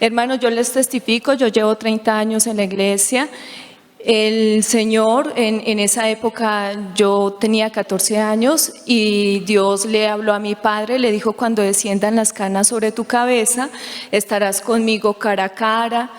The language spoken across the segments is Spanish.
Hermanos, yo les testifico, yo llevo 30 años en la iglesia. El Señor, en esa época yo tenía 14 años y Dios le habló a mi padre, le dijo: cuando desciendan las canas sobre tu cabeza, estarás conmigo cara a cara.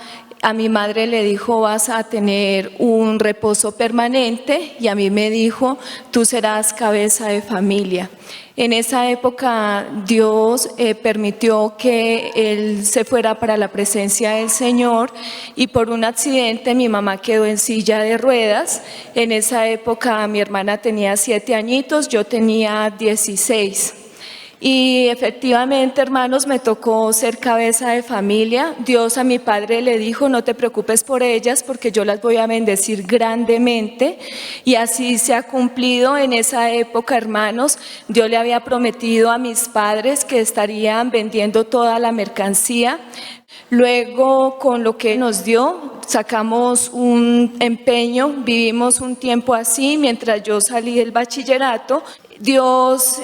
A mi madre le dijo: vas a tener un reposo permanente, y a mí me dijo: tú serás cabeza de familia. En esa época Dios permitió que él se fuera para la presencia del Señor, y por un accidente mi mamá quedó en silla de ruedas. En esa época mi hermana tenía 7 añitos, yo tenía 16. Y efectivamente, hermanos, me tocó ser cabeza de familia. Dios a mi padre le dijo: no te preocupes por ellas, porque yo las voy a bendecir grandemente. Y así se ha cumplido. En esa época, hermanos, Dios le había prometido a mis padres que estarían vendiendo toda la mercancía. Luego, con lo que nos dio, sacamos un empeño, vivimos un tiempo así mientras yo salí del bachillerato. Dios,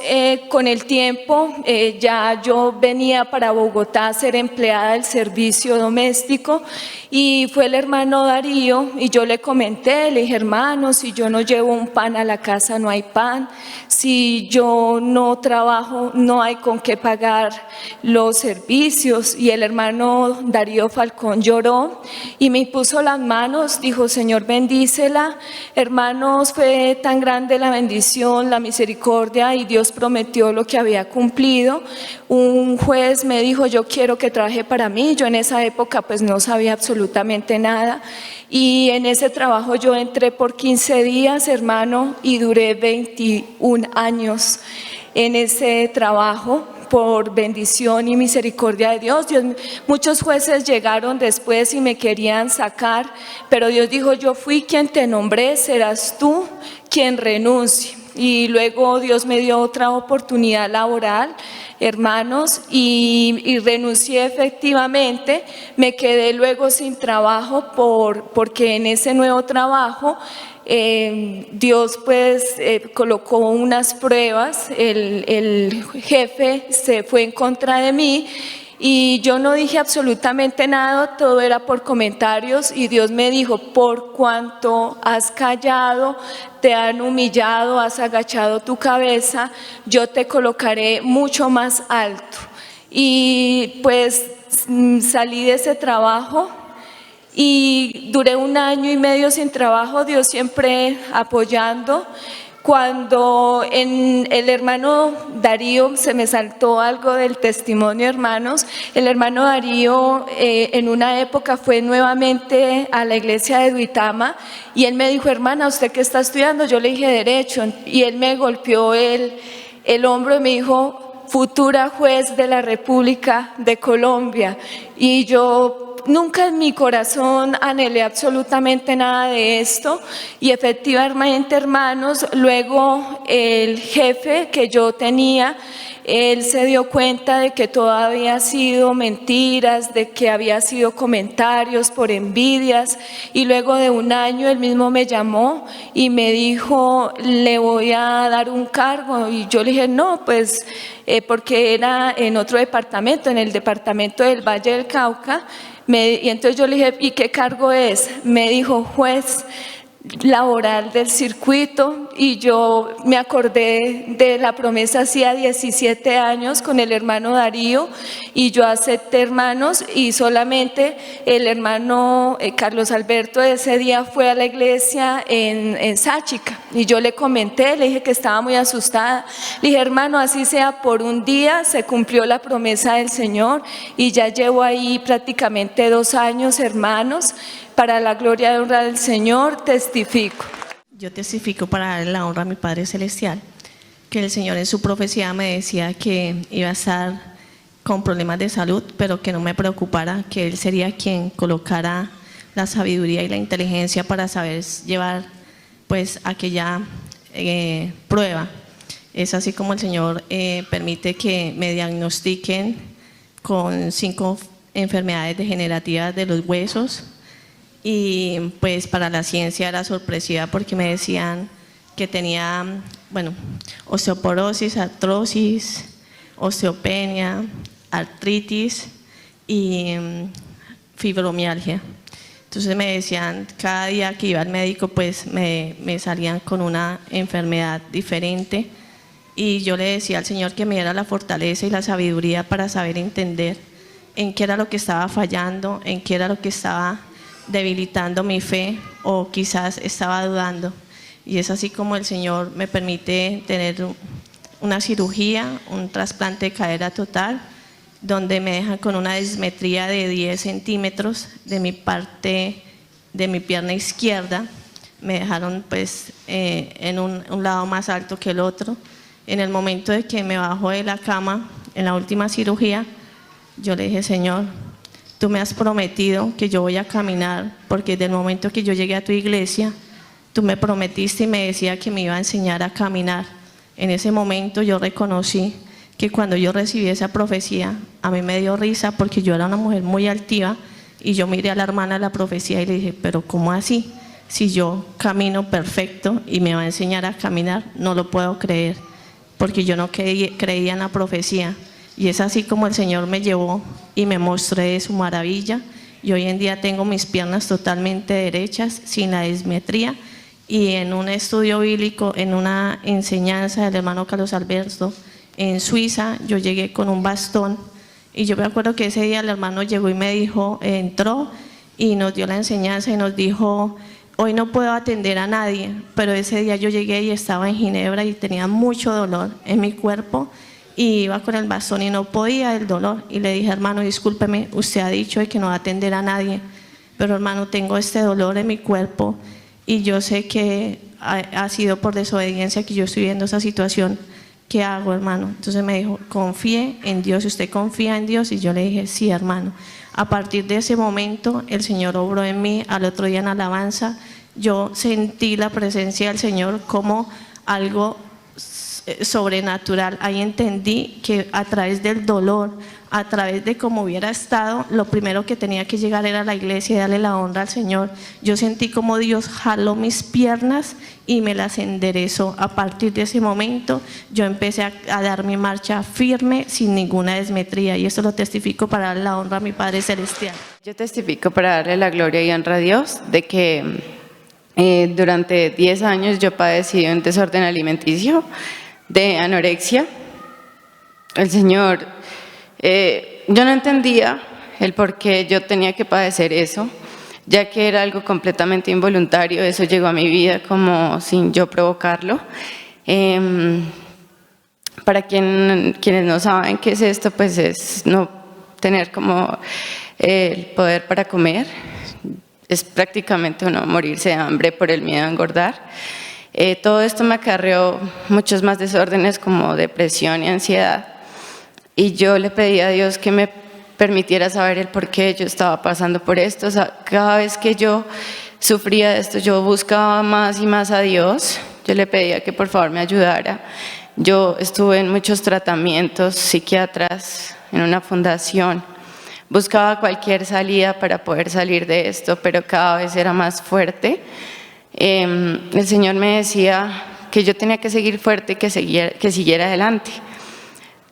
con el tiempo, ya yo venía para Bogotá a ser empleada del servicio doméstico, y fue el hermano Darío, y yo le comenté, le dije: hermano, si yo no llevo un pan a la casa, no hay pan. Si yo no trabajo, no hay con qué pagar los servicios. Y el hermano Darío Falcón lloró y me puso las manos, dijo: Señor, bendícela. Hermanos, fue tan grande la bendición, la misericordia, y Dios prometió lo que había cumplido. Un juez me dijo: yo quiero que trabaje para mí. Yo en esa época pues no sabía absolutamente nada, y en ese trabajo yo entré por 15 días, hermano, y duré 21 años en ese trabajo, por bendición y misericordia de Dios. Muchos jueces llegaron después y me querían sacar, pero Dios dijo: yo fui quien te nombré, serás tú quien renuncie. Y luego Dios me dio otra oportunidad laboral, hermanos, y renuncié efectivamente. Me quedé luego sin trabajo porque en ese nuevo trabajo Dios pues colocó unas pruebas. El jefe se fue en contra de mí, y yo no dije absolutamente nada, todo era por comentarios, y Dios me dijo: por cuanto has callado, te han humillado, has agachado tu cabeza, yo te colocaré mucho más alto. Y pues salí de ese trabajo y duré 1 año y medio sin trabajo, Dios siempre apoyando. Cuando en el hermano Darío, se me saltó algo del testimonio, hermanos. El hermano Darío en una época fue nuevamente a la iglesia de Duitama, y él me dijo: hermana, ¿usted qué está estudiando? Yo le dije: derecho. Y él me golpeó el hombro y me dijo: futura juez de la República de Colombia. Y yo nunca en mi corazón anhelé absolutamente nada de esto, y efectivamente, hermanos, luego el jefe que yo tenía, él se dio cuenta de que todo había sido mentiras, de que había sido comentarios por envidias, y luego de 1 año él mismo me llamó y me dijo: le voy a dar un cargo. Y yo le dije: no, pues porque era en otro departamento, en el departamento del Valle del Cauca. Y entonces yo le dije: ¿y qué cargo es? Me dijo: juez laboral del circuito. Y yo me acordé de la promesa hacía 17 años con el hermano Darío, y yo acepté, hermanos, y solamente el hermano Carlos Alberto ese día fue a la iglesia en Sáchica, y yo le comenté, le dije que estaba muy asustada. Le dije: hermano, así sea por un día, se cumplió la promesa del Señor, y ya llevo ahí prácticamente 2 años, hermanos. Para la gloria y honra del Señor, testifico. Yo testifico para darle la honra a mi Padre Celestial, que el Señor en su profecía me decía que iba a estar con problemas de salud, pero que no me preocupara, que Él sería quien colocara la sabiduría y la inteligencia para saber llevar pues aquella prueba. Es así como el Señor permite que me diagnostiquen con 5 enfermedades degenerativas de los huesos. Y pues para la ciencia era sorpresiva, porque me decían que tenía, bueno, osteoporosis, artrosis, osteopenia, artritis y fibromialgia. Entonces me decían, cada día que iba al médico, pues me salían con una enfermedad diferente. Y yo le decía al Señor que me diera la fortaleza y la sabiduría para saber entender en qué era lo que estaba fallando, en qué era lo que estaba debilitando mi fe o quizás estaba dudando. Y es así como el Señor me permite tener una cirugía, un trasplante de cadera total, donde me dejan con una dismetría de 10 centímetros de mi parte de mi pierna izquierda. Me dejaron pues en un lado más alto que el otro. En el momento de que me bajo de la cama, en la última cirugía, yo le dije, Señor, tú me has prometido que yo voy a caminar, porque desde el momento que yo llegué a tu iglesia, tú me prometiste y me decía que me iba a enseñar a caminar. En ese momento yo reconocí que cuando yo recibí esa profecía, a mí me dio risa porque yo era una mujer muy altiva y yo miré a la hermana de la profecía y le dije, pero ¿cómo así? Si yo camino perfecto y me va a enseñar a caminar, no lo puedo creer, porque yo no creía en la profecía. Y es así como el Señor me llevó y me mostré su maravilla. Y hoy en día tengo mis piernas totalmente derechas, sin la dismetría. Y en un estudio bíblico, en una enseñanza del hermano Carlos Alberto, en Suiza, yo llegué con un bastón. Y yo me acuerdo que ese día el hermano llegó y me dijo, entró y nos dio la enseñanza y nos dijo, hoy no puedo atender a nadie, pero ese día yo llegué y estaba en Ginebra y tenía mucho dolor en mi cuerpo y iba con el bastón y no podía el dolor. Y le dije, hermano, discúlpeme, usted ha dicho que no va a atender a nadie, pero hermano, tengo este dolor en mi cuerpo y yo sé que ha sido por desobediencia que yo estoy viendo esa situación. ¿Qué hago, hermano? Entonces me dijo, confíe en Dios. ¿Usted confía en Dios? Y yo le dije, sí, hermano. A partir de ese momento, el Señor obró en mí. Al otro día en alabanza, yo sentí la presencia del Señor como algo sobrenatural. Ahí entendí que a través del dolor, a través de cómo hubiera estado, lo primero que tenía que llegar era a la iglesia y darle la honra al Señor. Yo sentí como Dios jaló mis piernas y me las enderezó. A partir de ese momento yo empecé a dar mi marcha firme sin ninguna desmetría, y esto lo testifico para darle la honra a mi Padre Celestial. Yo testifico para darle la gloria y honra a Dios de que durante 10 años yo padecí un desorden alimenticio de anorexia. El Señor, yo no entendía el por qué yo tenía que padecer eso, ya que era algo completamente involuntario. Eso llegó a mi vida como sin yo provocarlo. Para quienes no saben qué es esto, pues es no tener como el poder para comer. Es prácticamente uno morirse de hambre por el miedo a engordar. Todo esto me acarreó muchos más desórdenes como depresión y ansiedad. Y yo le pedí a Dios que me permitiera saber el por qué yo estaba pasando por esto. O sea, cada vez que yo sufría esto, yo buscaba más y más a Dios. Yo le pedía que por favor me ayudara. Yo estuve en muchos tratamientos, psiquiatras, en una fundación. Buscaba cualquier salida para poder salir de esto, pero cada vez era más fuerte. El Señor me decía que yo tenía que seguir fuerte y que siguiera adelante.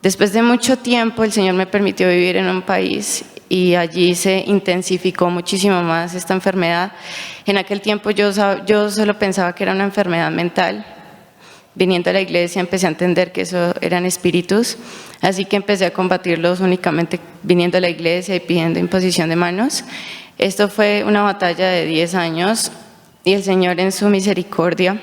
Después de mucho tiempo, el Señor me permitió vivir en un país y allí se intensificó muchísimo más esta enfermedad. En aquel tiempo yo solo pensaba que era una enfermedad mental. Viniendo a la iglesia empecé a entender que eso eran espíritus, así que empecé a combatirlos únicamente viniendo a la iglesia y pidiendo imposición de manos. Esto fue una batalla de 10 años y el Señor en su misericordia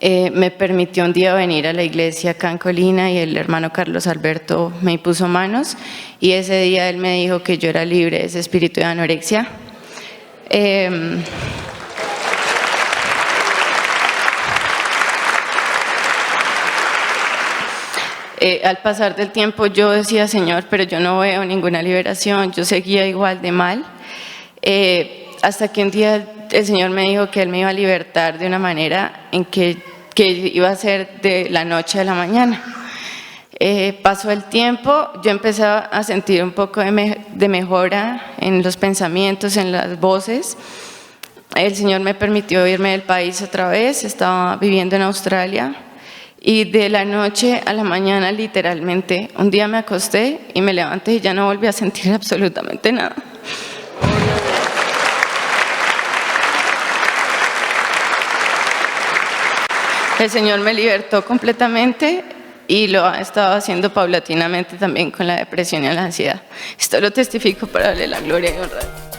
me permitió un día venir a la iglesia acá en Colina y el hermano Carlos Alberto me impuso manos y ese día él me dijo que yo era libre de ese espíritu de anorexia. Al pasar del tiempo yo decía, Señor, pero yo no veo ninguna liberación, yo seguía igual de mal, hasta que un día el Señor me dijo que Él me iba a libertar de una manera en que iba a ser de la noche a la mañana. Pasó el tiempo, yo empecé a sentir un poco de mejora en los pensamientos, en las voces. El Señor me permitió irme del país otra vez, estaba viviendo en Australia. Y de la noche a la mañana, literalmente, un día me acosté y me levanté y ya no volví a sentir absolutamente nada. El Señor me libertó completamente y lo ha estado haciendo paulatinamente también con la depresión y la ansiedad. Esto lo testifico para darle la gloria y honra.